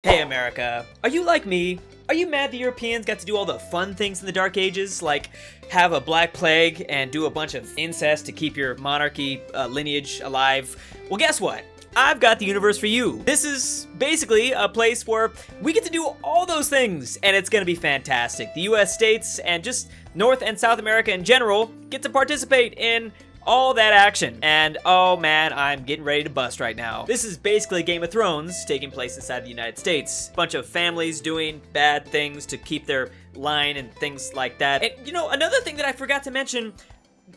Hey America, are you like me? Are you mad the Europeans got to do all the fun things in the Dark Ages, like have a black plague and do a bunch of incest to keep your monarchy lineage alive? Well, guess what? I've got the universe for you. This is basically a place where we get to do all those things, and it's gonna be fantastic. The US states and just North and South America in general get to participate in all that action. And oh man, I'm getting ready to bust right now. This is basically Game of Thrones taking place inside the United States. Bunch of families doing bad things to keep their line and things like that. And you know, another thing that I forgot to mention,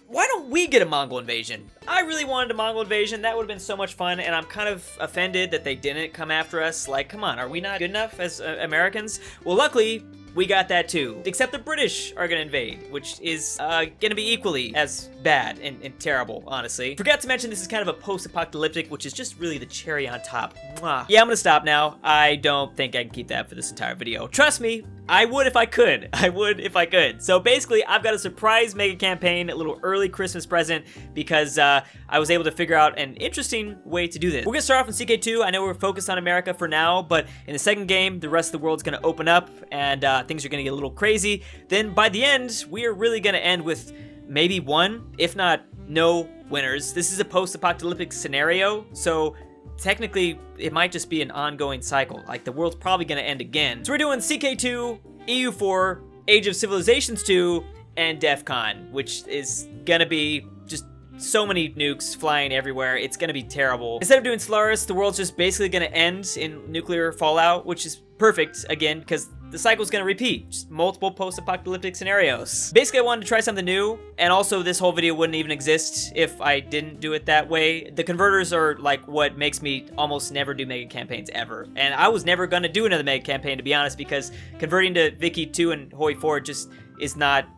why don't we get a Mongol invasion? I really wanted a Mongol invasion. That would have been so much fun, and I'm kind of offended that they didn't come after us. Like, come on, are we not good enough as Americans? Well, luckily, we got that too. Except the British are gonna invade, which is gonna be equally as bad and terrible, honestly. Forgot to mention this is kind of a post-apocalyptic, which is just really the cherry on top. Mwah. Yeah, I'm gonna stop now. I don't think I can keep that for this entire video. Trust me, I would if I could. I would if I could. So basically, I've got a surprise mega campaign, a little early Christmas present, because I was able to figure out an interesting way to do this. We're gonna start off in CK2. I know we're focused on America for now, but in the second game, the rest of the world's gonna open up, and things are gonna get a little crazy. Then by the end, we are really gonna end with maybe one, if not no winners. This is a post-apocalyptic scenario, so technically, it might just be an ongoing cycle. Like, the world's probably gonna end again. So we're doing CK2, EU4, Age of Civilizations 2, and DEFCON, which is gonna be just so many nukes flying everywhere. It's gonna be terrible. Instead of doing Solaris, the world's just basically gonna end in nuclear fallout, which is perfect, again, because the cycle's gonna repeat. Just multiple post-apocalyptic scenarios. Basically, I wanted to try something new, and also this whole video wouldn't even exist if I didn't do it that way. The converters are like what makes me almost never do mega campaigns ever. And I was never gonna do another mega campaign, to be honest, because converting to Vicky 2 and Hoi 4 just it's not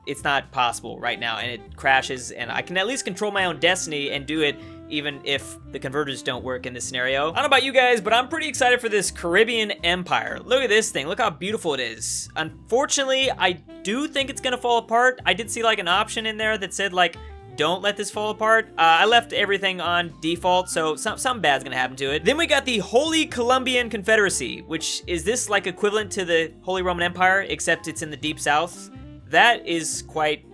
possible right now, and it crashes, and I can at least control my own destiny and do it even if the converters don't work in this scenario. I don't know about you guys, but I'm pretty excited for this Caribbean empire. Look at this thing. Look how beautiful it is. Unfortunately, I do think it's gonna fall apart. I did see like an option in there that said like, don't let this fall apart. I left everything on default, so something bad's gonna happen to it. Then we got the Holy Columbian Confederacy, which is this like equivalent to the Holy Roman Empire, except it's in the Deep South. That is quite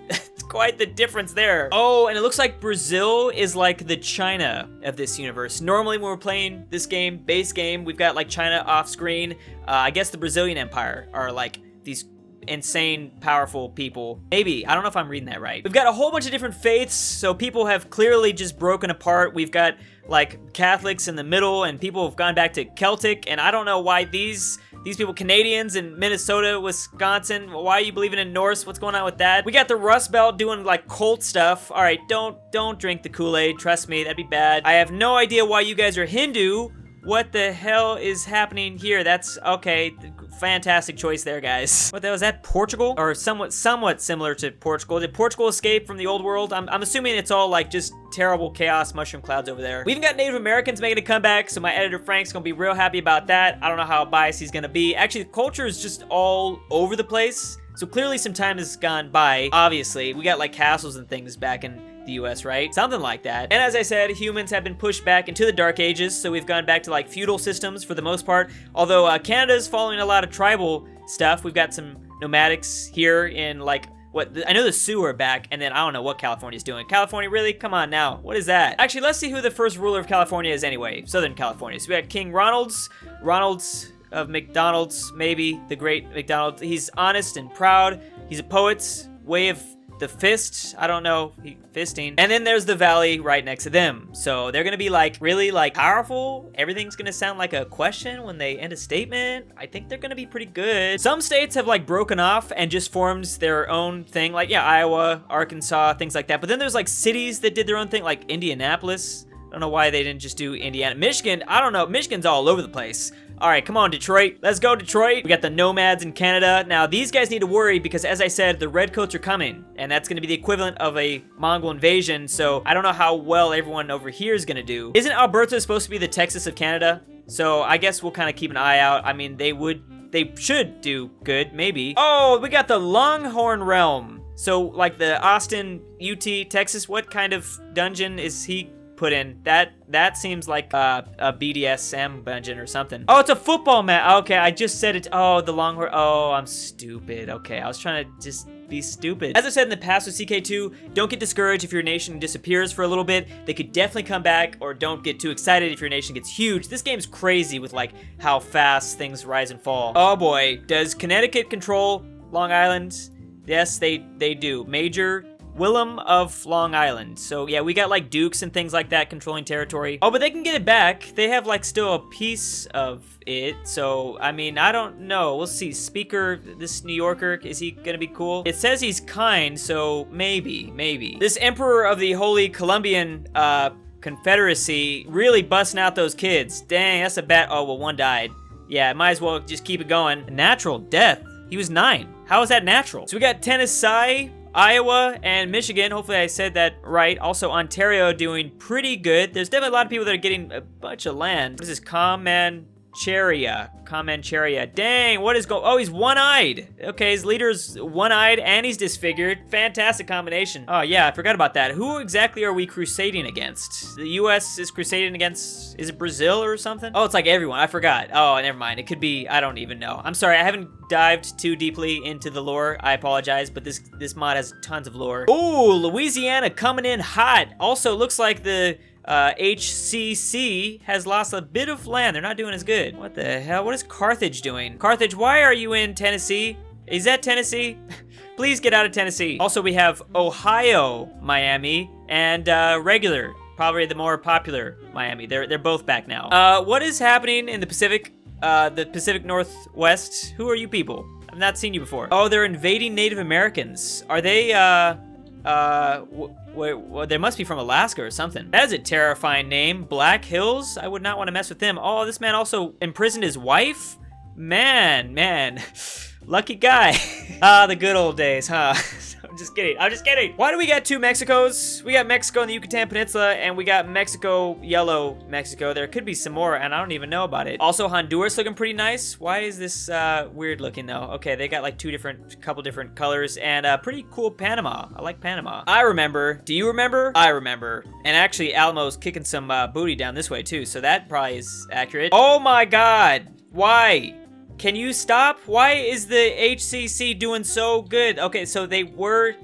the difference there. Oh, and it looks like Brazil is like the China of this universe. Normally when we're playing this game, base game, we've got like China off screen. I guess the Brazilian Empire are like these insane, powerful people. Maybe, I don't know if I'm reading that right. We've got a whole bunch of different faiths, so people have clearly just broken apart. We've got like Catholics in the middle, and people have gone back to Celtic, and I don't know why these people, Canadians in Minnesota, Wisconsin, why are you believing in Norse? What's going on with that? We got the Rust Belt doing like cult stuff. All right, don't drink the Kool-Aid. Trust me, that'd be bad. I have no idea why you guys are Hindu. What the hell is happening here? That's okay. Fantastic choice there, guys. What the hell is that? Portugal? Or somewhat similar to Portugal. Did Portugal escape from the old world? I'm assuming it's all like just terrible chaos mushroom clouds over there. We even got Native Americans making a comeback, so my editor Frank's gonna be real happy about that. I don't know how biased he's gonna be. Actually, the culture is just all over the place. So clearly some time has gone by. Obviously, we got like castles and things back in the US, right? Something like that. And as I said, humans have been pushed back into the Dark Ages, so we've gone back to like feudal systems for the most part. Although Canada's following a lot of tribal stuff. We've got some nomadics here in like, I know the Sioux are back, and then I don't know what California's doing. California, really? Come on now. What is that? Actually, let's see who the first ruler of California is anyway. Southern California. So we got King Ronald's of McDonald's, maybe the great McDonald. He's honest and proud. He's a poet. Way of the fist, I don't know, fisting. And then there's the valley right next to them. So they're gonna be like really like powerful. Everything's gonna sound like a question when they end a statement. I think they're gonna be pretty good. Some states have like broken off and just formed their own thing. Like yeah, Iowa, Arkansas, things like that. But then there's like cities that did their own thing, like Indianapolis. I don't know why they didn't just do Indiana. Michigan, I don't know, Michigan's all over the place. All right, come on, Detroit. Let's go, Detroit. We got the nomads in Canada. Now, these guys need to worry because, as I said, the redcoats are coming, and that's going to be the equivalent of a Mongol invasion, so I don't know how well everyone over here is going to do. Isn't Alberta supposed to be the Texas of Canada? So I guess we'll kind of keep an eye out. I mean, they should do good, maybe. Oh, we got the Longhorn Realm. So, like the Austin, UT, Texas, what kind of dungeon is he put in. That seems like a BDSM dungeon or something. Oh, it's a football match. Okay, I just said it. Oh, the long horse. Oh, I'm stupid. Okay, I was trying to just be stupid. As I said in the past with CK2, don't get discouraged if your nation disappears for a little bit. They could definitely come back, or don't get too excited if your nation gets huge. This game's crazy with like how fast things rise and fall. Oh boy, does Connecticut control Long Island? Yes, they do. Major Willem of Long Island. So yeah, we got like dukes and things like that controlling territory. Oh, but they can get it back. They have like still a piece of it. So, I mean, I don't know. We'll see. Speaker, this New Yorker, is he gonna be cool? It says he's kind, so maybe. This Emperor of the Holy Columbian Confederacy really busting out those kids. Dang, that's a bad. Oh, well, one died. Yeah, might as well just keep it going. Natural death. He was 9. How is that natural? So we got Tennessee, Iowa, and Michigan. Hopefully I said that right. Also Ontario doing pretty good. There's definitely a lot of people that are getting a bunch of land. This is Comancheria. Dang, what is going? Oh, he's one-eyed. Okay, his leader's one-eyed and he's disfigured. Fantastic combination. Oh yeah, I forgot about that. Who exactly are we crusading against? The U.S. is crusading against, is it Brazil or something? Oh, it's like everyone. I forgot. Oh, never mind. It could be, I don't even know. I'm sorry, I haven't dived too deeply into the lore. I apologize, but this mod has tons of lore. Oh, Louisiana coming in hot. Also, looks like the HCC has lost a bit of land. They're not doing as good. What the hell? What is Carthage doing? Carthage, why are you in Tennessee? Is that Tennessee? Please get out of Tennessee. Also, we have Ohio, Miami, and regular, probably the more popular Miami. They're both back now. What is happening in the Pacific Northwest? Who are you people? I've not seen you before. Oh, they're invading Native Americans. Are they, well, they must be from Alaska or something. That is a terrifying name. Black Hills? I would not want to mess with them. Oh, this man also imprisoned his wife? Man. Lucky guy. The good old days, huh? I'm just kidding. Why do we got 2 Mexicos? We got Mexico in the Yucatan Peninsula, and we got Mexico, yellow Mexico. There could be some more, and I don't even know about it. Also, Honduras looking pretty nice. Why is this weird looking, though? Okay, they got like couple different colors, and pretty cool Panama. I like Panama. I remember. Do you remember? I remember. And actually, Alamo's kicking some booty down this way, too, so that probably is accurate. Oh my god! Why? Can you stop? Why is the HCC doing so good? Okay, so they were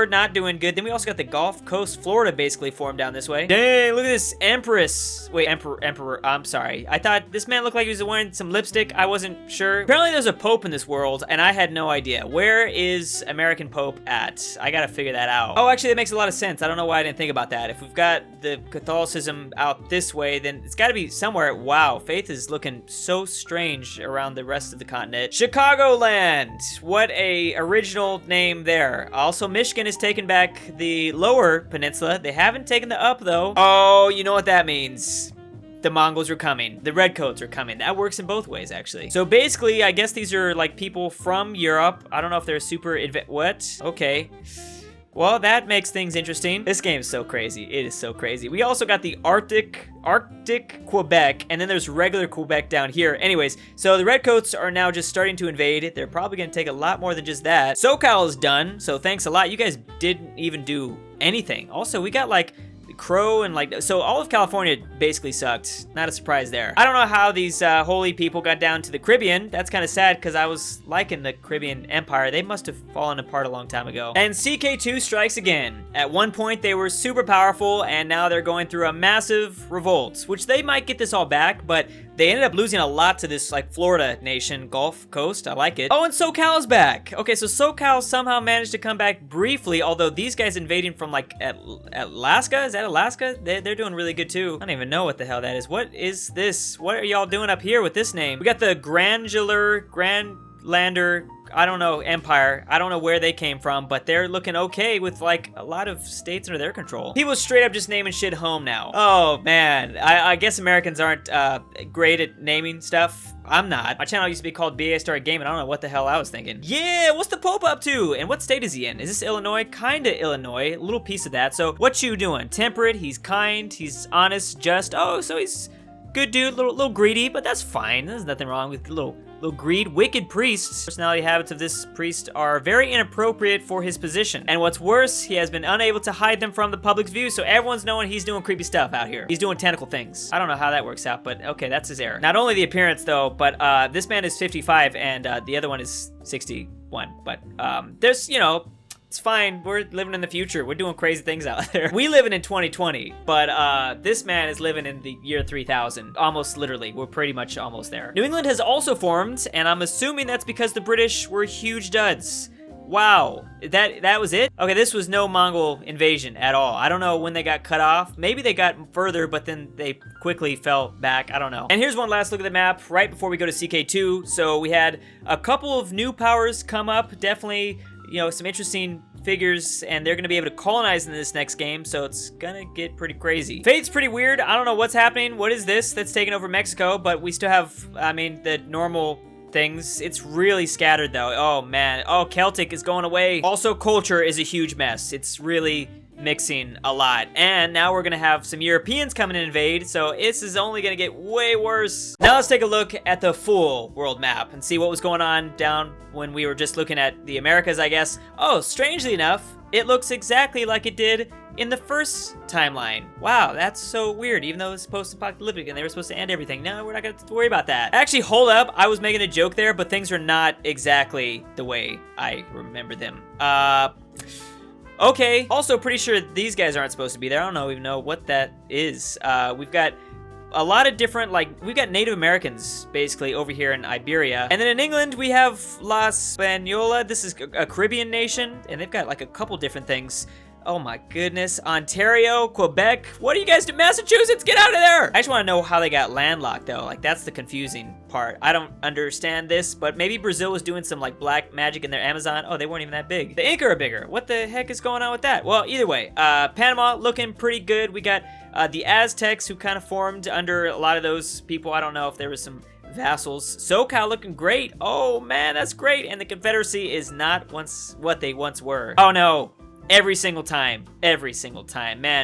not doing good. Then we also got the Gulf Coast, Florida basically formed down this way. Dang, look at this Empress. Wait, Emperor, I'm sorry. I thought this man looked like he was wearing some lipstick. I wasn't sure. Apparently there's a Pope in this world, and I had no idea. Where is American Pope at? I gotta figure that out. Oh, actually, that makes a lot of sense. I don't know why I didn't think about that. If we've got the Catholicism out this way, then it's gotta be somewhere. Wow, faith is looking so strange around the rest of the continent. Chicagoland. What a original name there. Also, Michigan has taken back the lower peninsula. They haven't taken the up, though. Oh, you know what that means. The Mongols are coming. The Redcoats are coming. That works in both ways, actually. So basically, I guess these are like people from Europe. I don't know if they're super what? Okay. Well, that makes things interesting. This game is so crazy. It is so crazy. We also got the Arctic Quebec, and then there's regular Quebec down here. Anyways, so the Redcoats are now just starting to invade. They're probably gonna take a lot more than just that. SoCal is done, so thanks a lot. You guys didn't even do anything. Also, we got like Crow and like, so all of California basically sucked. Not a surprise there. I don't know how these holy people got down to the Caribbean. That's kind of sad because I was liking the Caribbean Empire. They must have fallen apart a long time ago. And CK2 strikes again. At one point they were super powerful and now they're going through a massive revolt, which they might get this all back, but they ended up losing a lot to this like Florida nation, Gulf Coast. I like it. Oh, and SoCal's back. Okay, so SoCal somehow managed to come back briefly, although these guys invading from like Alaska. Is that Alaska? They're doing really good too. I don't even know what the hell that is. What is this? What are y'all doing up here with this name? We got the Grandlander, I don't know, Empire. I don't know where they came from, but they're looking okay with like a lot of states under their control. People straight up just naming shit home now. Oh man, I guess Americans aren't great at naming stuff. I'm not. My channel used to be called BA Started Gaming. I don't know what the hell I was thinking. Yeah, what's the Pope up to? And what state is he in? Is this Illinois? Kinda Illinois. A little piece of that. So what you doing? Temperate, he's kind, he's honest, just. Oh, so he's good dude, little greedy, but that's fine. There's nothing wrong with little greed. Wicked priest. Personality habits of this priest are very inappropriate for his position. And what's worse, he has been unable to hide them from the public's view, so everyone's knowing he's doing creepy stuff out here. He's doing tentacle things. I don't know how that works out, but okay, that's his error. Not only the appearance though, but this man is 55 and the other one is 61. But there's, you know, it's fine. We're living in the future. We're doing crazy things out there. We living in 2020, but this man is living in the year 3000. Almost literally. We're pretty much almost there. New England has also formed, and I'm assuming that's because the British were huge duds. Wow, that was it? Okay, this was no Mongol invasion at all. I don't know when they got cut off. Maybe they got further, but then they quickly fell back. I don't know. And here's one last look at the map right before we go to CK2. So we had a couple of new powers come up. Definitely, you know, some interesting figures, and they're gonna be able to colonize in this next game, so it's gonna get pretty crazy. Fate's pretty weird. I don't know what's happening. What is this that's taking over Mexico? But we still have, I mean, the normal things. It's really scattered though. Oh man. Oh, Celtic is going away. Also, culture is a huge mess. It's really mixing a lot. And now we're gonna have some Europeans coming and invade, so this is only gonna get way worse. Now let's take a look at the full world map and see what was going on down when we were just looking at the Americas, I guess. Oh, strangely enough, it looks exactly like it did in the first timeline. Wow, that's so weird, even though it's post-apocalyptic and they were supposed to end everything. No, we're not gonna have to worry about that. Actually, hold up, I was making a joke there, but things are not exactly the way I remember them. Okay, also pretty sure these guys aren't supposed to be there. I don't even know what that is. We've got a lot of different, like, we've got Native Americans basically over here in Iberia. And then in England, we have La Española. This is a Caribbean nation, and they've got like a couple different things. Oh my goodness. Ontario, Quebec. What do you guys do? Massachusetts, get out of there! I just want to know how they got landlocked though. Like, that's the confusing part. I don't understand this, but maybe Brazil was doing some like black magic in their Amazon. Oh, they weren't even that big. The Inca are bigger. What the heck is going on with that? Well, either way, Panama looking pretty good. We got the Aztecs who kind of formed under a lot of those people. I don't know if there was some vassals. SoCal looking great. Oh man, that's great. And the Confederacy is not what they once were. Oh no. Every single time, man.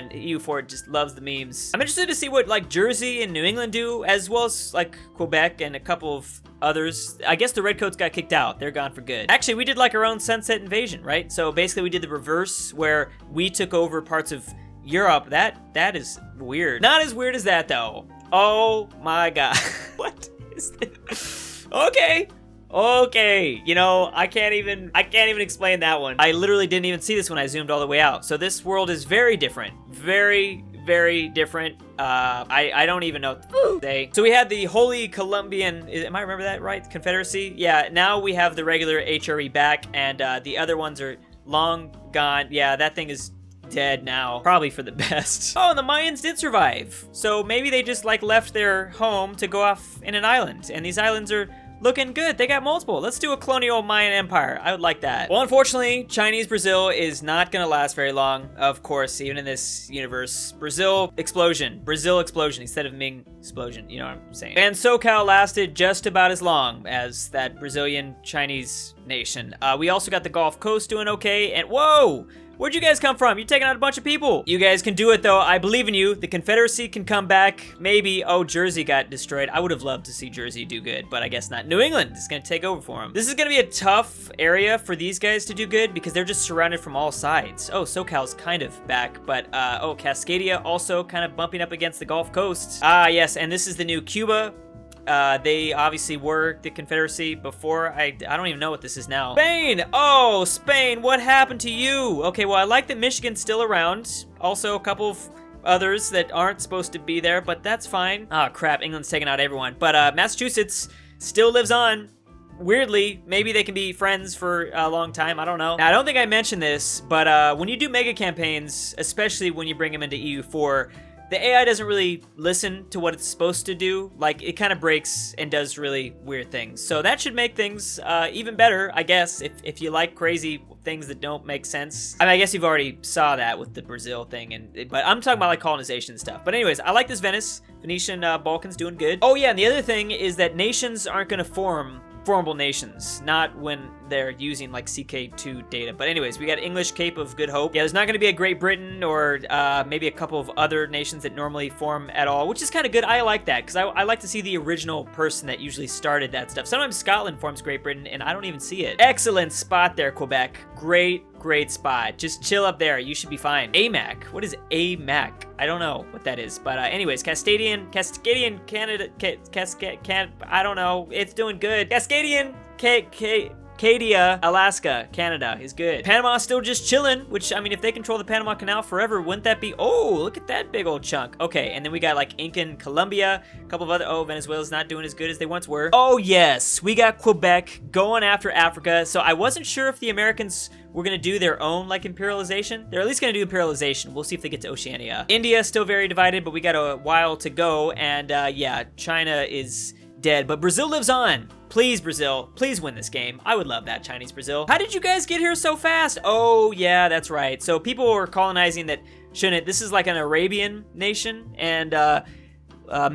EU4 just loves the memes. I'm interested to see what like Jersey and New England do, as well as like Quebec and a couple of others. I guess the Redcoats got kicked out. They're gone for good. Actually, we did like our own sunset invasion, right? So basically we did the reverse where we took over parts of Europe. That is weird. Not as weird as that though. Oh my god. What is this? Okay, you know, I can't even explain that one. I literally didn't even see this when I zoomed all the way out. So this world is very different. Very, very different. I don't even know what to say. So we had the Holy Columbian, am I remember that right? Confederacy? Yeah, now we have the regular HRE back, and the other ones are long gone. Yeah, that thing is dead now. Probably for the best. Oh, and the Mayans did survive. So maybe they just like left their home to go off in an island, and these islands are looking good. They got multiple. Let's do a colonial Mayan empire. I would like that. Well, unfortunately, Chinese Brazil is not gonna last very long. Of course, even in this universe. Brazil explosion instead of Ming explosion. You know what I'm saying? And SoCal lasted just about as long as that Brazilian Chinese nation. We also got the Gulf Coast doing okay. And whoa! Where'd you guys come from? You're taking out a bunch of people. You guys can do it though. I believe in you. The Confederacy can come back. Maybe. Oh, Jersey got destroyed. I would have loved to see Jersey do good, but I guess not. New England is gonna take over for them. This is gonna be a tough area for these guys to do good because they're just surrounded from all sides. Oh, SoCal's kind of back, but oh, Cascadia also kind of bumping up against the Gulf Coast. Ah, yes, and this is the new Cuba. They obviously were the Confederacy before. I don't even know what this is now. Spain! Oh, Spain, what happened to you? Okay, well, I like that Michigan's still around. Also, a couple of others that aren't supposed to be there, but that's fine. Ah, crap, England's taking out everyone. But Massachusetts still lives on. Weirdly, maybe they can be friends for a long time. I don't know. Now, I don't think I mentioned this, but when you do mega campaigns, especially when you bring them into EU4, the AI doesn't really listen to what it's supposed to do. Like, it kind of breaks and does really weird things. So that should make things even better, I guess, if you like crazy things that don't make sense. I mean, I guess you've already saw that with the Brazil thing, but I'm talking about like colonization stuff. But anyways, I like this Venetian Balkans doing good. Oh yeah, and the other thing is that nations aren't gonna form formable nations, not when they're using like CK2 data. But anyways, we got English Cape of Good Hope. Yeah, there's not going to be a Great Britain or maybe a couple of other nations that normally form at all, which is kind of good. I like that because I like to see the original person that usually started that stuff. Sometimes Scotland forms Great Britain and I don't even see it. Excellent spot there, Quebec. Great spot. Just chill up there. You should be fine. AMAC. What is AMAC? I don't know what that is. But anyways, Cascadian Canada, I don't know. It's doing good. Cascadian, Acadia, Alaska, Canada is good. Panama still just chilling, which, I mean, if they control the Panama Canal forever, wouldn't that be... Oh, look at that big old chunk. Okay, and then we got, like, Incan, Colombia, a couple of other... Oh, Venezuela's not doing as good as they once were. Oh, yes, we got Quebec going after Africa. So I wasn't sure if the Americans were going to do their own, like, imperialization. They're at least going to do imperialization. We'll see if they get to Oceania. India is still very divided, but we got a while to go. And, yeah, China is dead, but Brazil lives on. Please, Brazil, please win this game. I would love that, Chinese Brazil. How did you guys get here so fast? Oh, yeah, that's right. So people were colonizing that shouldn't. This is like an Arabian nation, and the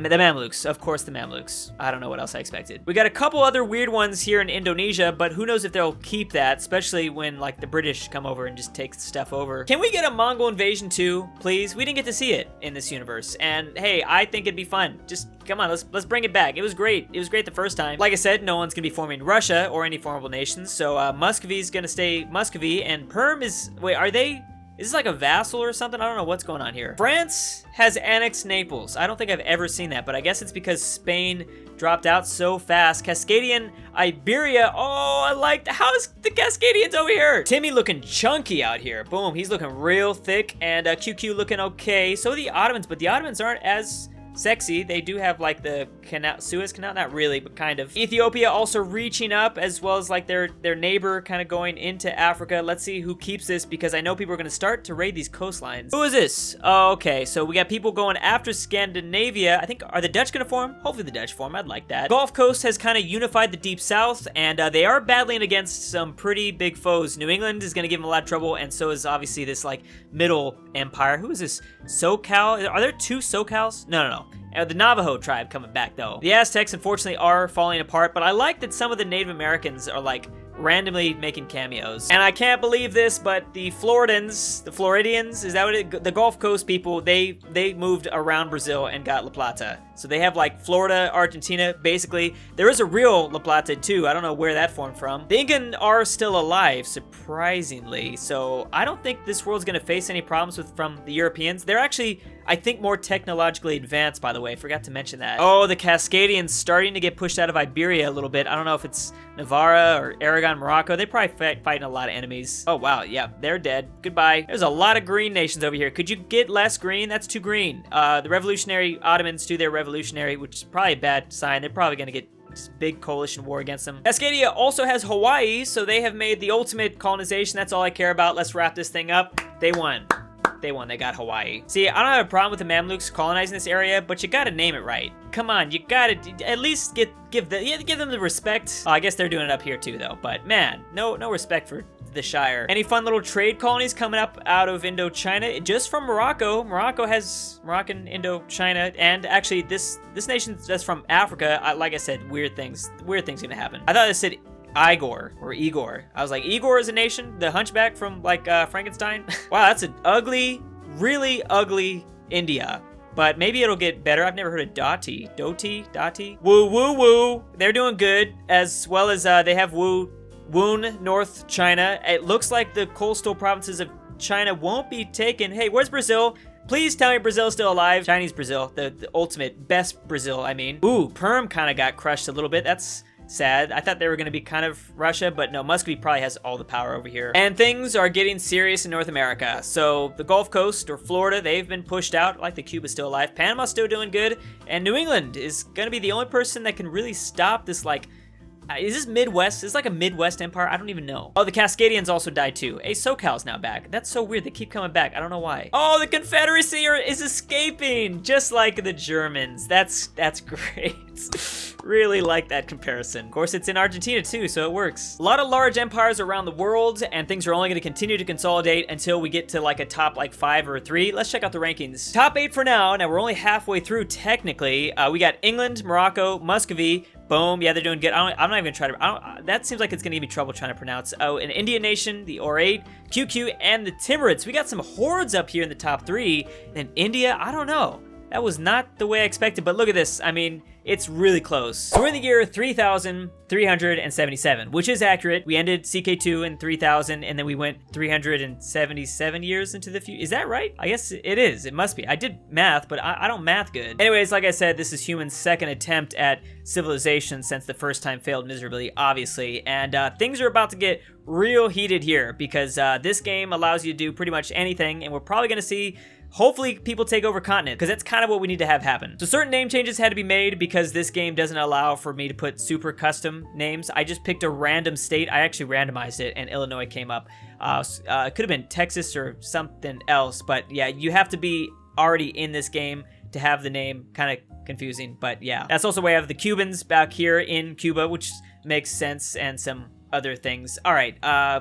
Mamluks. Of course, the Mamluks. I don't know what else I expected. We got a couple other weird ones here in Indonesia, but who knows if they'll keep that, especially when, like, the British come over and just take stuff over. Can we get a Mongol Invasion too, please? We didn't get to see it in this universe, and hey, I think it'd be fun. Just come on, let's bring it back. It was great. It was great the first time. Like I said, no one's gonna be forming Russia or any formable nations, so Muscovy's gonna stay Muscovy, and Perm is... Wait, are they... Is this like a vassal or something? I don't know what's going on here. France has annexed Naples. I don't think I've ever seen that, but I guess it's because Spain dropped out so fast. Cascadian, Iberia. Oh, I like the... How's the Cascadians over here? Timmy looking chunky out here. Boom, he's looking real thick, and QQ looking okay. So are the Ottomans, but the Ottomans aren't as sexy. They do have like the canal, Suez Canal, not really, but kind of. Ethiopia also reaching up, as well as like their neighbor kind of going into Africa. Let's see who keeps this, because I know people are going to start to raid these coastlines. Who is this? Oh, okay, so we got people going after Scandinavia. I think, are the Dutch going to form? Hopefully the Dutch form. I'd like that. Gulf Coast has kind of unified the Deep South, and they are battling against some pretty big foes. New England is going to give them a lot of trouble, and so is obviously this like middle empire. Who is this? SoCal? Are there two SoCals? No. The Navajo tribe coming back, though. The Aztecs, unfortunately, are falling apart, but I like that some of the Native Americans are, like, randomly making cameos. And I can't believe this, but the Floridians, is that what it... The Gulf Coast people, they moved around Brazil and got La Plata. So they have, like, Florida, Argentina, basically. There is a real La Plata, too. I don't know where that formed from. The Incan are still alive, surprisingly. So I don't think this world's gonna face any problems from the Europeans. They're actually, I think, more technologically advanced, by the way. Forgot to mention that. Oh, the Cascadians starting to get pushed out of Iberia a little bit. I don't know if it's Navarra or Aragon, Morocco. They probably fighting a lot of enemies. Oh, wow. Yeah, they're dead. Goodbye. There's a lot of green nations over here. Could you get less green? That's too green. The revolutionary Ottomans do their revolutionary, which is probably a bad sign. They're probably going to get this big coalition war against them. Cascadia also has Hawaii, so they have made the ultimate colonization. That's all I care about. Let's wrap this thing up. They won. They won. They got Hawaii. See, I don't have a problem with the Mamluks colonizing this area, but you gotta name it right. Come on, you gotta at least give them the respect. Oh, I guess they're doing it up here too, though. But man, no respect for the Shire. Any fun little trade colonies coming up out of Indochina? Just from Morocco. Morocco has Moroccan Indochina, and actually this nation that's from Africa. Like I said, weird things gonna happen. I thought it said Igor or Igor. I was like, Igor is a nation? The hunchback from like Frankenstein? Wow, that's an ugly, really ugly India. But maybe it'll get better. I've never heard of Doti. Woo. They're doing good, as well as they have Woon, North China. It looks like the coastal provinces of China won't be taken. Hey, where's Brazil? Please tell me Brazil's still alive. Chinese Brazil, the ultimate, best Brazil, I mean. Ooh, Perm kind of got crushed a little bit. That's sad. I thought they were going to be kind of Russia, but no, Muscovy probably has all the power over here. And things are getting serious in North America. So the Gulf Coast or Florida, they've been pushed out. Like the Cuba's still alive. Panama's still doing good. And New England is going to be the only person that can really stop this, like, is this Midwest? Is this like a Midwest empire? I don't even know. Oh, the Cascadians also died too. Hey, SoCal's now back. That's so weird. They keep coming back. I don't know why. Oh, the Confederacy is escaping, just like the Germans. That's great. really like that comparison. Of course, it's in Argentina too, so it works. A lot of large empires around the world, and things are only going to continue to consolidate until we get to like a top like 5 or 3. Let's check out the rankings. Top 8 for now. Now we're only halfway through technically. We got England, Morocco, Muscovy. Boom. Yeah, they're doing good. I'm not even trying to... that seems like it's going to give me trouble trying to pronounce. Oh, an Indian nation, the Or8, QQ, and the Timurids. We got some hordes up here in the top 3. And India, I don't know. That was not the way I expected, but look at this. I mean, it's really close. So we're in the year 3,377, which is accurate. We ended CK2 in 3,000, and then we went 377 years into the future. Is that right? I guess it is. It must be. I did math, but I don't math good. Anyways, like I said, this is human's second attempt at civilization since the first time failed miserably, obviously. And things are about to get real heated here because this game allows you to do pretty much anything, and we're probably going to see hopefully people take over continent, because that's kind of what we need to have happen. So certain name changes had to be made because this game doesn't allow for me to put super custom names. I just picked a random state. I actually randomized it and Illinois came up. It could have been Texas or something else, but yeah, you have to be already in this game to have the name. Kind of confusing, but yeah. That's also why I have the Cubans back here in Cuba, which makes sense, and some other things. All right,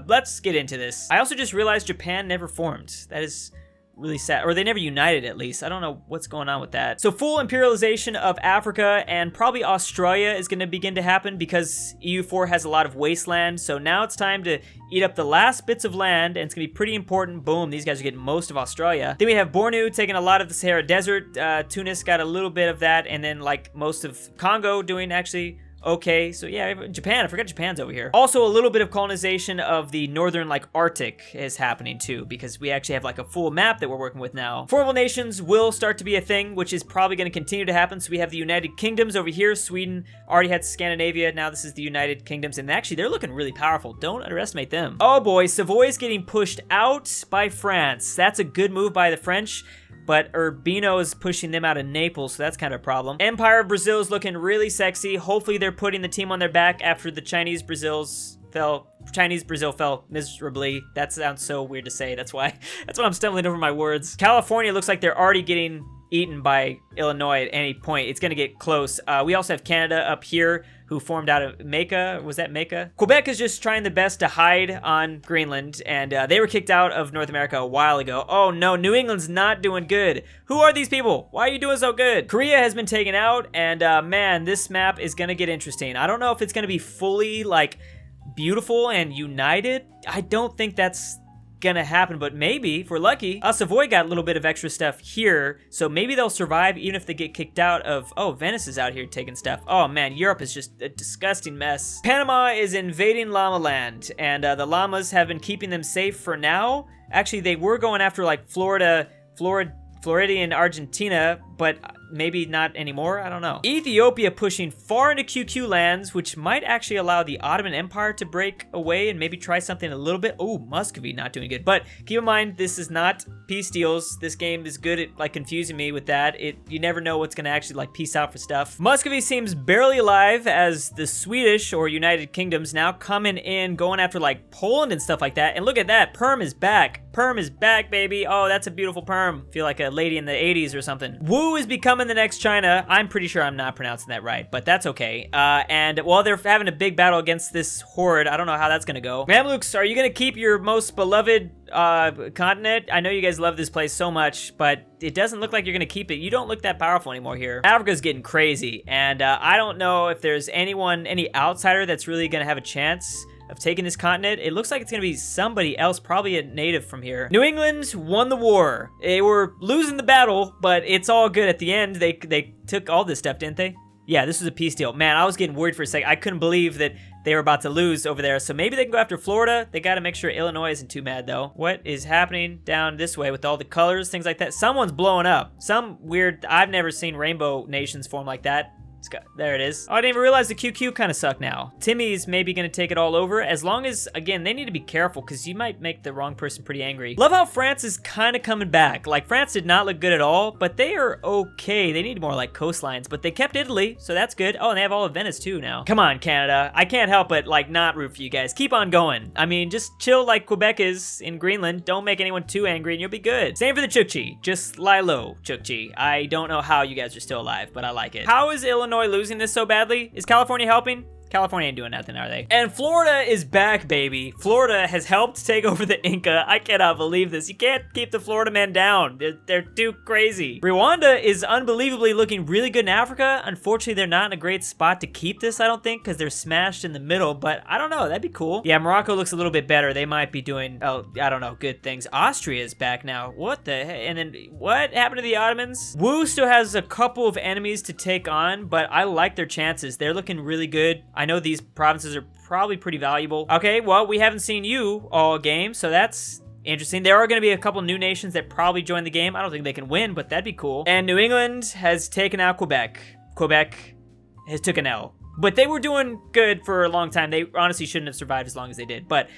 let's get into this. I also just realized Japan never formed. That is really sad, or they never united at least. I don't know what's going on with that. So full imperialization of Africa and probably Australia is going to begin to happen because EU4 has a lot of wasteland. So now it's time to eat up the last bits of land, and it's going to be pretty important. Boom, these guys are getting most of Australia. Then we have Bornu taking a lot of the Sahara Desert. Tunis got a little bit of that, and then like most of Congo doing actually okay. So yeah, Japan, I forgot Japan's over here. Also a little bit of colonization of the northern like Arctic is happening too, because we actually have like a full map that we're working with now. Formable nations will start to be a thing, which is probably going to continue to happen. So we have the United Kingdoms over here. Sweden already had Scandinavia. Now this is the United Kingdoms, and actually they're looking really powerful. Don't underestimate them. Oh boy, Savoy is getting pushed out by France. That's a good move by the French. But Urbino is pushing them out of Naples, so that's kind of a problem. Empire of Brazil is looking really sexy. Hopefully they're putting the team on their back after the Chinese Brazil fell miserably. That sounds so weird to say. That's why I'm stumbling over my words. California looks like they're already getting eaten by Illinois at any point. It's gonna get close. We also have Canada up here, who formed out of Mecca. Was that Mecca? Quebec is just trying the best to hide on Greenland, and they were kicked out of North America a while ago. Oh no, New England's not doing good. Who are these people? Why are you doing so good? Korea has been taken out, and man, this map is gonna get interesting. I don't know if it's gonna be fully like beautiful and united. I don't think that's gonna happen, but maybe if we're lucky. Savoy got a little bit of extra stuff here, so maybe they'll survive even if they get kicked out of... Oh, Venice is out here taking stuff. Oh man, Europe is just a disgusting mess. Panama is invading Llama Land, and the llamas have been keeping them safe for now. Actually, they were going after like Florida and Argentina, but maybe not anymore. I don't know. Ethiopia pushing far into QQ lands, which might actually allow the Ottoman Empire to break away and maybe try something a little bit. Oh, Muscovy not doing good. But keep in mind, this is not peace deals. This game is good at like confusing me with that. You never know what's gonna actually like peace out for stuff. Muscovy seems barely alive as the Swedish or United Kingdoms now coming in, going after like Poland and stuff like that. And look at that, Perm is back. Perm is back, baby. Oh, that's a beautiful Perm. Feel like a lady in the 80s or something. Wu is becoming the next China. I'm pretty sure I'm not pronouncing that right, but that's okay. And while they're having a big battle against this horde, I don't know how that's gonna go. Mamluks, are you gonna keep your most beloved continent? I know you guys love this place so much, but it doesn't look like you're gonna keep it. You don't look that powerful anymore here. Africa's getting crazy, and I don't know if there's any outsider that's really gonna have a chance of taking this continent. It looks like it's gonna be somebody else, probably a native from here. New England won the war. They were losing the battle, but it's all good at the end. They took all this stuff, didn't they? Yeah, this was a peace deal. Man, I was getting worried for a second. I couldn't believe that they were about to lose over there. So maybe they can go after Florida. They gotta make sure Illinois isn't too mad though. What is happening down this way with all the colors, things like that? Someone's blowing up. Some weird, I've never seen rainbow nations form like that. There it is. Oh, I didn't even realize the QQ kind of suck now. Timmy's maybe gonna take it all over, as long as, again, they need to be careful because you might make the wrong person pretty angry. Love how France is kind of coming back. Like, France did not look good at all, but they are okay. They need more like coastlines, but they kept Italy, so that's good. Oh, and they have all of Venice too now. Come on, Canada. I can't help but like not root for you guys. Keep on going. I mean, just chill like Quebec is in Greenland. Don't make anyone too angry and you'll be good. Same for the Chukchi. Just lie low, Chukchi. I don't know how you guys are still alive, but I like it. How is Illinois Illinois losing this so badly? Is California helping? California ain't doing nothing, are they? And Florida is back, baby. Florida has helped take over the Inca. I cannot believe this. You can't keep the Florida men down. They're too crazy. Rwanda is unbelievably looking really good in Africa. Unfortunately, they're not in a great spot to keep this, I don't think, because they're smashed in the middle, but I don't know. That'd be cool. Yeah, Morocco looks a little bit better. They might be doing, oh, I don't know, good things. Austria is back now. What the heck? And then what happened to the Ottomans? Wu still has a couple of enemies to take on, but I like their chances. They're looking really good. I know these provinces are probably pretty valuable. Okay, well, we haven't seen you all game, so that's interesting. There are going to be a couple new nations that probably join the game. I don't think they can win, but that'd be cool. And New England has taken out Quebec. Quebec has took an L. But they were doing good for a long time. They honestly shouldn't have survived as long as they did. But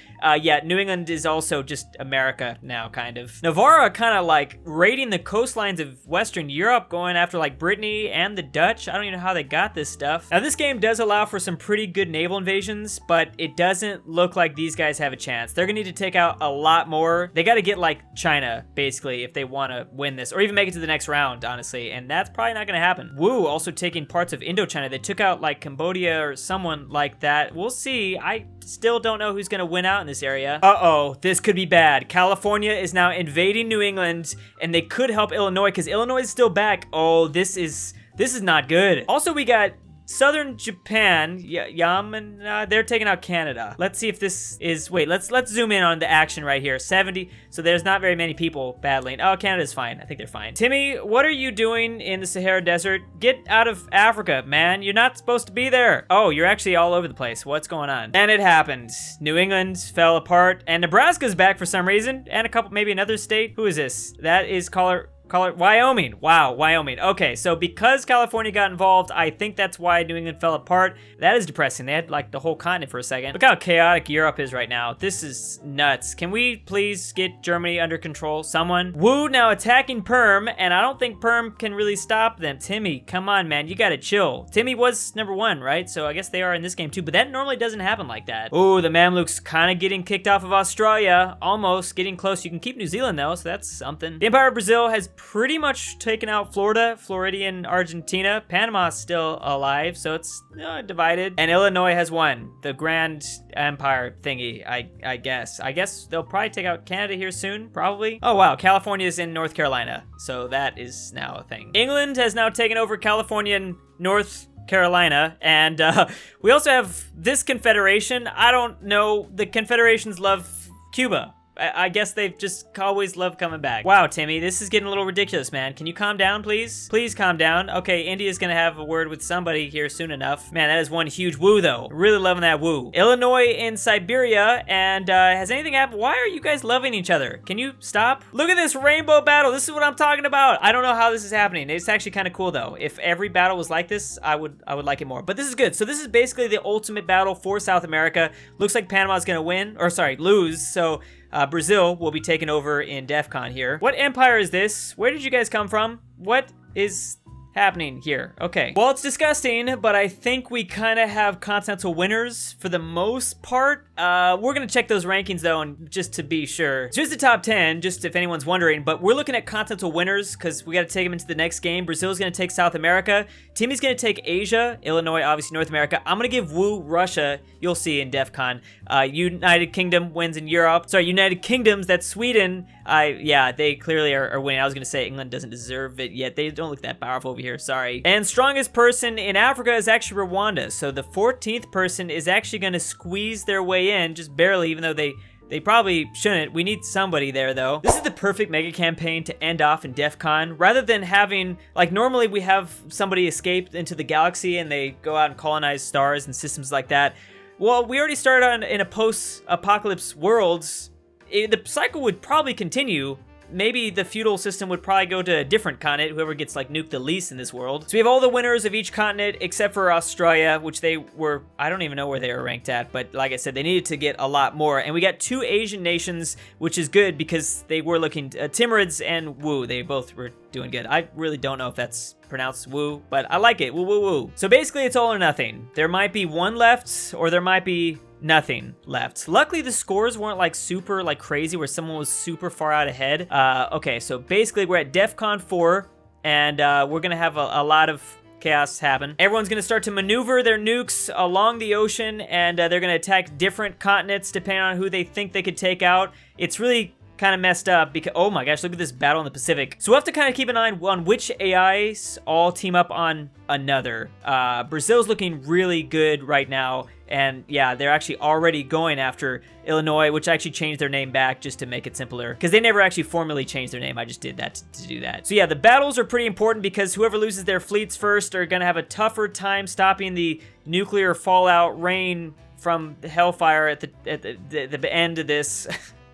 yeah, New England is also just America now, kind of. Navarra kind of like raiding the coastlines of Western Europe, going after like Brittany and the Dutch. I don't even know how they got this stuff. Now, this game does allow for some pretty good naval invasions, but it doesn't look like these guys have a chance. They're gonna need to take out a lot more. They gotta get like China, basically, if they wanna win this, or even make it to the next round, honestly. And that's probably not gonna happen. Wu also taking parts of Indochina. They took out like Cambodia or someone like that. We'll see. I still don't know who's gonna win out in this area. Uh-oh, this could be bad. California is now invading New England, and they could help Illinois because Illinois is still back. Oh, this is not good. Also, we got Southern Japan, Yaman, they're taking out Canada. Let's see if this is, wait, let's zoom in on the action right here. 70, so there's not very many people battling. Oh, Canada's fine. I think they're fine. Timmy, what are you doing in the Sahara Desert? Get out of Africa, man. You're not supposed to be there. Oh, you're actually all over the place. What's going on? And it happened. New England fell apart, and Nebraska's back for some reason, and a couple, maybe another state. Who is this? That is Wyoming. Wow, Wyoming. Okay, so because California got involved, I think that's why New England fell apart. That is depressing. They had like the whole continent for a second. Look how chaotic Europe is right now. This is nuts. Can we please get Germany under control? Someone? Wu now attacking Perm, and I don't think Perm can really stop them. Timmy, come on, man. You gotta chill. Timmy was #1, right? So I guess they are in this game too, but that normally doesn't happen like that. Oh, the Mamluks kind of getting kicked off of Australia. Almost getting close. You can keep New Zealand though, so that's something. The Empire of Brazil has pretty much taken out Florida, Floridian Argentina. Panama's still alive, so it's divided. And Illinois has won the Grand Empire thingy, I guess. I guess they'll probably take out Canada here soon, probably. Oh, wow, California's in North Carolina, so that is now a thing. England has now taken over California and North Carolina, and we also have this confederation. I don't know, the confederations love Cuba. I guess they've just always loved coming back. Wow, Timmy, this is getting a little ridiculous, man. Can you calm down, please? Please calm down. Okay, India's gonna have a word with somebody here soon enough. Man, that is one huge woo, though. Really loving that woo. Illinois in Siberia, and has anything happened? Why are you guys loving each other? Can you stop? Look at this rainbow battle. This is what I'm talking about. I don't know how this is happening. It's actually kind of cool, though. If every battle was like this, I would like it more. But this is good. So this is basically the ultimate battle for South America. Looks like Panama's gonna win, or sorry, lose. So Brazil will be taken over in DEFCON here. What empire is this? Where did you guys come from? What is happening here? Okay. Well, it's disgusting, but I think we kind of have continental winners for the most part. We're gonna check those rankings though, and just to be sure. So here's the top 10, just if anyone's wondering, but we're looking at continental winners because we gotta take them into the next game. Brazil's gonna take South America. Timmy's gonna take Asia, Illinois, obviously North America. I'm gonna give Wu Russia, you'll see in DEFCON. United Kingdom wins in Europe. Sorry, United Kingdoms, that's Sweden. Yeah, they clearly are winning. I was gonna say England doesn't deserve it yet. They don't look that powerful over here, sorry. And strongest person in Africa is actually Rwanda. So the 14th person is actually gonna squeeze their way in, just barely, even though they probably shouldn't. We need somebody there, though. This is the perfect mega campaign to end off in DEFCON. Rather than having, like, normally we have somebody escape into the galaxy and they go out and colonize stars and systems like that. Well, we already started in a post-apocalypse world. The cycle would probably continue. Maybe the feudal system would probably go to a different continent, whoever gets like nuked the least in this world. So we have all the winners of each continent except for Australia, which they were, I don't even know where they were ranked at, but like I said, they needed to get a lot more. And we got 2 Asian nations, which is good because they were looking, Timurids and Wu, they both were doing good. I really don't know if that's pronounced Wu, but I like it, woo woo woo. So basically it's all or nothing. There might be one left, or there might be nothing left. Luckily, the scores weren't like super like crazy where someone was super far out ahead. Okay, so basically we're at DEFCON 4, and we're gonna have a lot of chaos happen. Everyone's gonna start to maneuver their nukes along the ocean, and they're gonna attack different continents depending on who they think they could take out. It's really kind of messed up because, oh my gosh, look at this battle in the Pacific. So we'll have to kind of keep an eye on which AIs all team up on another. Brazil's looking really good right now. And yeah, they're actually already going after Illinois, which actually changed their name back just to make it simpler. Because they never actually formally changed their name. I just did that to do that. So yeah, the battles are pretty important because whoever loses their fleets first are going to have a tougher time stopping the nuclear fallout rain from the hellfire at the end of this.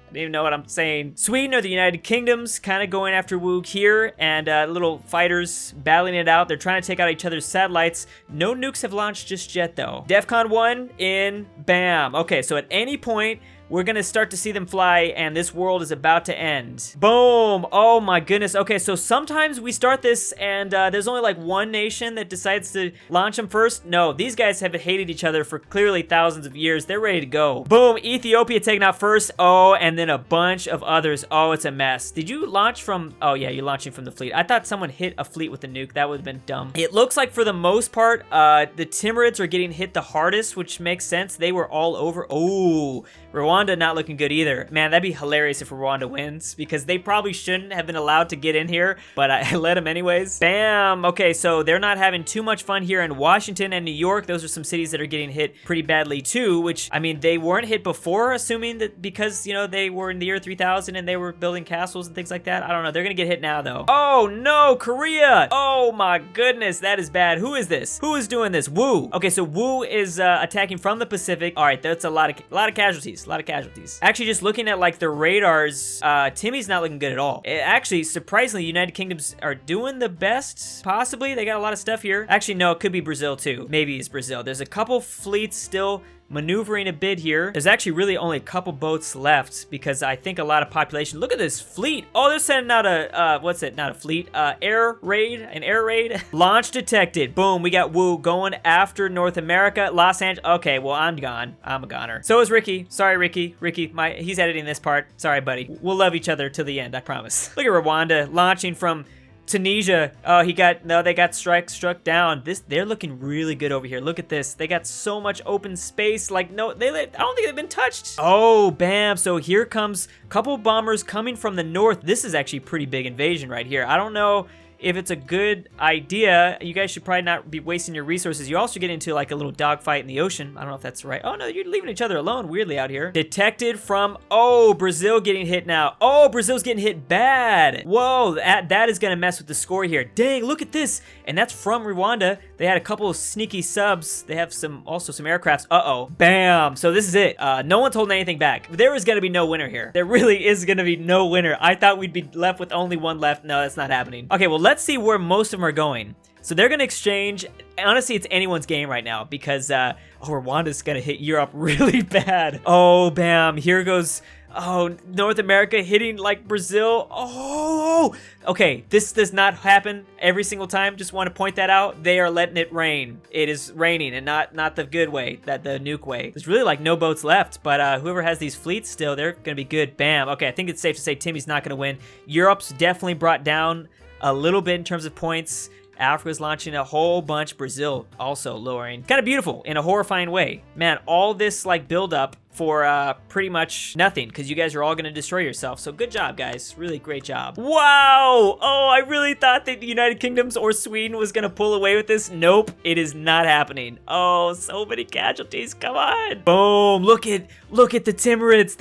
I don't even know what I'm saying. Sweden or the United Kingdom's kind of going after Woog here, and little fighters battling it out. They're trying to take out each other's satellites. No nukes have launched just yet, though. DEFCON 1 in, bam. Okay, so at any point, we're gonna start to see them fly, and this world is about to end. Boom! Oh my goodness. Okay, so sometimes we start this, and there's only like one nation that decides to launch them first. No, these guys have hated each other for clearly thousands of years. They're ready to go. Boom! Ethiopia taken out first. Oh, and then a bunch of others. Oh, it's a mess. Did you launch from... Oh yeah, you're launching from the fleet. I thought someone hit a fleet with a nuke. That would have been dumb. It looks like for the most part, the Timurids are getting hit the hardest, which makes sense. They were all over. Oh, Rwanda not looking good either. Man, that'd be hilarious if Rwanda wins, because they probably shouldn't have been allowed to get in here, but I let them anyways. Bam! Okay, so they're not having too much fun here in Washington and New York. Those are some cities that are getting hit pretty badly too, which, I mean, they weren't hit before, assuming that because, you know, they were in the year 3000 and they were building castles and things like that. I don't know. They're gonna get hit now, though. Oh, no! Korea! Oh, my goodness. That is bad. Who is this? Who is doing this? Woo! Okay, so Woo is attacking from the Pacific. All right, that's a lot of casualties. A lot of casualties. Actually, just looking at like the radars, Timmy's not looking good at all. Actually, surprisingly, United Kingdoms are doing the best, possibly. They got a lot of stuff here. Actually, no, it could be Brazil too. Maybe it's Brazil. There's a couple fleets still maneuvering a bit here. There's actually really only a couple boats left because I think a lot of population. Look at this fleet. Oh, they're sending out a, what's it? Not a fleet, air raid, an air raid. Launch detected. Boom, we got Woo going after North America, Los Angeles. Okay, well, I'm gone. I'm a goner. So is Ricky. Sorry, Ricky. Ricky, he's editing this part. Sorry, buddy. We'll love each other till the end, I promise. Look at Rwanda launching from Tunisia. Oh, they got struck down. They're looking really good over here. Look at this. They got so much open space. Like, no, I don't think they've been touched. Oh, bam. So here comes a couple bombers coming from the north. This is actually a pretty big invasion right here. I don't know if it's a good idea. You guys should probably not be wasting your resources. You also get into like a little dogfight in the ocean. I don't know if that's right. Oh no, you're leaving each other alone weirdly out here. Detected from, oh, Brazil getting hit now. Oh, Brazil's getting hit bad. Whoa, that is gonna mess with the score here. Dang, look at this. And that's from Rwanda. They had a couple of sneaky subs. They have also some aircrafts. Uh-oh, bam. So this is it. No one's holding anything back. There is gonna be no winner here. There really is gonna be no winner. I thought we'd be left with only one left. No, that's not happening. Okay, well, let's see where most of them are going. So they're gonna exchange. Honestly, it's anyone's game right now because Rwanda's gonna hit Europe really bad. Oh, bam, here goes, oh, North America hitting like Brazil. Oh, okay, this does not happen every single time. Just want to point that out. They are letting it rain. It is raining, and not the good way, the nuke way. There's really like no boats left, but whoever has these fleets still, they're gonna be good. Bam. Okay, I think it's safe to say Timmy's not gonna win. Europe's definitely brought down a little bit in terms of points. Africa's launching a whole bunch. Brazil also lowering. Kind of beautiful in a horrifying way. Man, all this like build up for pretty much nothing because you guys are all going to destroy yourself. So good job, guys. Really great job. Wow. Oh, I really thought that the United Kingdoms or Sweden was going to pull away with this. Nope, it is not happening. Oh, so many casualties. Come on. Boom. Look at the Timurids.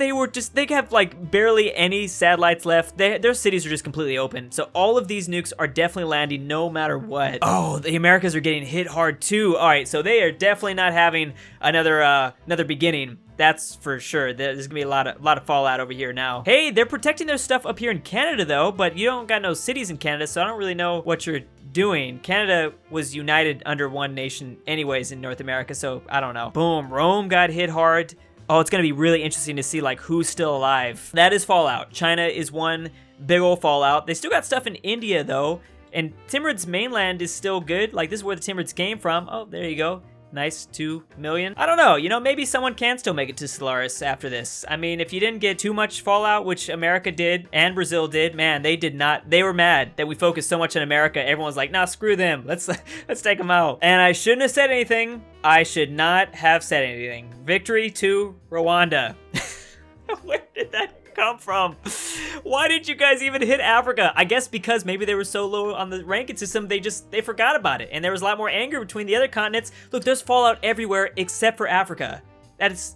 They have like barely any satellites left. Their cities are just completely open. So all of these nukes are definitely landing no matter what. Oh, the Americas are getting hit hard too. All right, so they are definitely not having another beginning. That's for sure. There's gonna be a lot of fallout over here now. Hey, they're protecting their stuff up here in Canada though, but you don't got no cities in Canada, so I don't really know what you're doing. Canada was united under one nation anyways in North America, so I don't know. Boom, Rome got hit hard. Oh, it's gonna be really interesting to see like who's still alive. That is fallout. China is one big old fallout. They still got stuff in India though, and Timurids mainland is still good. Like this is where the Timurids came from. Oh, there you go. Nice, 2 million. I don't know, you know, maybe someone can still make it to Solaris after this. I mean, if you didn't get too much fallout, which America did and Brazil did, man, they did not. They were mad that we focused so much on America. Everyone's like, nah, screw them. Let's take them out. And I shouldn't have said anything. I should not have said anything. Victory to Rwanda. Where did that come from? Why did you guys even hit Africa? I guess because maybe they were so low on the ranking system, they forgot about it. And there was a lot more anger between the other continents. Look, there's fallout everywhere except for Africa. That's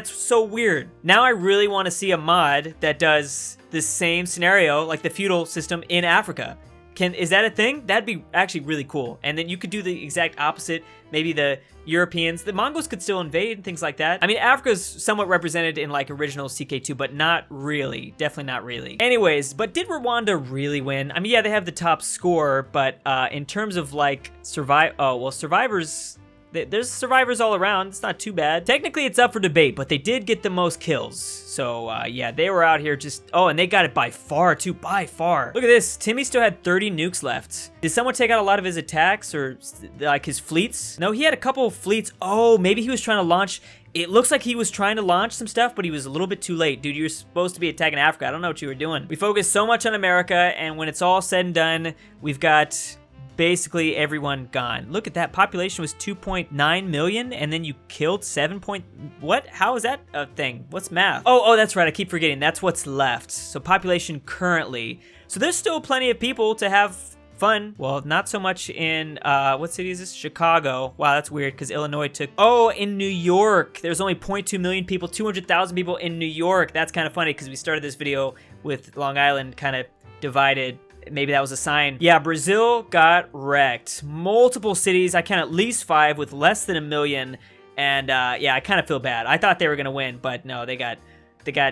so weird. Now I really want to see a mod that does the same scenario, like the feudal system in Africa. Is that a thing? That'd be actually really cool. And then you could do the exact opposite. Maybe the Europeans, the Mongols could still invade and things like that. I mean, Africa's somewhat represented in like original CK2, but not really. Definitely not really. Anyways, but did Rwanda really win? I mean, yeah, they have the top score, but in terms of like survivors, there's survivors all around. It's not too bad. Technically, it's up for debate, but they did get the most kills. So, yeah, they were out here just... Oh, and they got it by far, too. By far. Look at this. Timmy still had 30 nukes left. Did someone take out a lot of his attacks or, like, his fleets? No, he had a couple of fleets. Oh, maybe he was trying to launch... It looks like he was trying to launch some stuff, but he was a little bit too late. Dude, you're supposed to be attacking Africa. I don't know what you were doing. We focused so much on America, and when it's all said and done, we've got... basically everyone gone. Look at that. Population was 2.9 million, and then you killed 7 point... What? How is that a thing? What's math? Oh, that's right. I keep forgetting. That's what's left. So population currently. So there's still plenty of people to have fun. Well, not so much in, what city is this? Chicago. Wow, that's weird, because Illinois took... Oh, in New York. There's only 0.2 million people, 200,000 people in New York. That's kind of funny, because we started this video with Long Island kind of divided. Maybe that was a sign. Yeah, Brazil got wrecked. Multiple cities. I count at least 5 with less than 1 million. And yeah, I kind of feel bad. I thought they were gonna win, but no, they got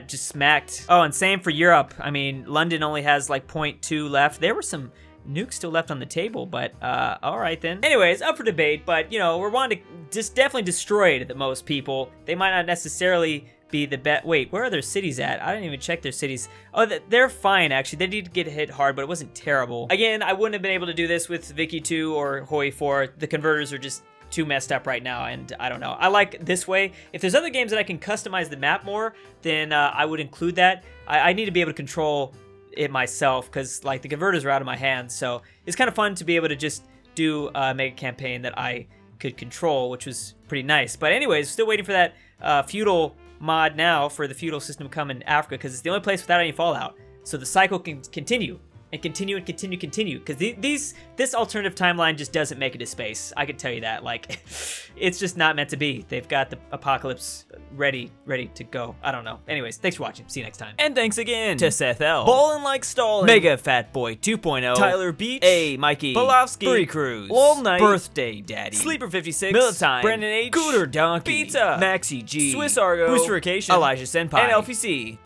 just smacked. Oh, and same for Europe. I mean, London only has like 0.2 left. There were some nukes still left on the table, but all right then. Anyways, up for debate, but you know, Rwanda just definitely destroyed the most people. They might not necessarily be the best. Wait, where are their cities at? I didn't even check their cities. Oh, they're fine, actually. They did get hit hard, but it wasn't terrible. Again, I wouldn't have been able to do this with Vicky 2 or Hoi 4. The converters are just too messed up right now, and I don't know. I like this way. If there's other games that I can customize the map more, then I would include that. I need to be able to control it myself, because like the converters are out of my hands, so it's kind of fun to be able to just do a mega campaign that I could control, which was pretty nice. But anyways, still waiting for that feudal mod now for the feudal system to come in Africa, because it's the only place without any fallout. So the cycle can continue and continue and continue, because this alternative timeline just doesn't make it to space. I can tell you that. Like, it's just not meant to be. They've got the apocalypse ready to go. I don't know. Anyways, thanks for watching. See you next time. And thanks again to Seth L, BallinLikeStallin, Mega Fat Boy 2.0, Tyler Beach, A Mikey, Pelovskik, Furry Cruz, lolknight, BirthdayDaddy, Sleeper56, Millatime, Brandon H, CooterDonkey, Pizza, Maxy G, SwissAargau, Ruserification, Elijah Senpai, and LPC.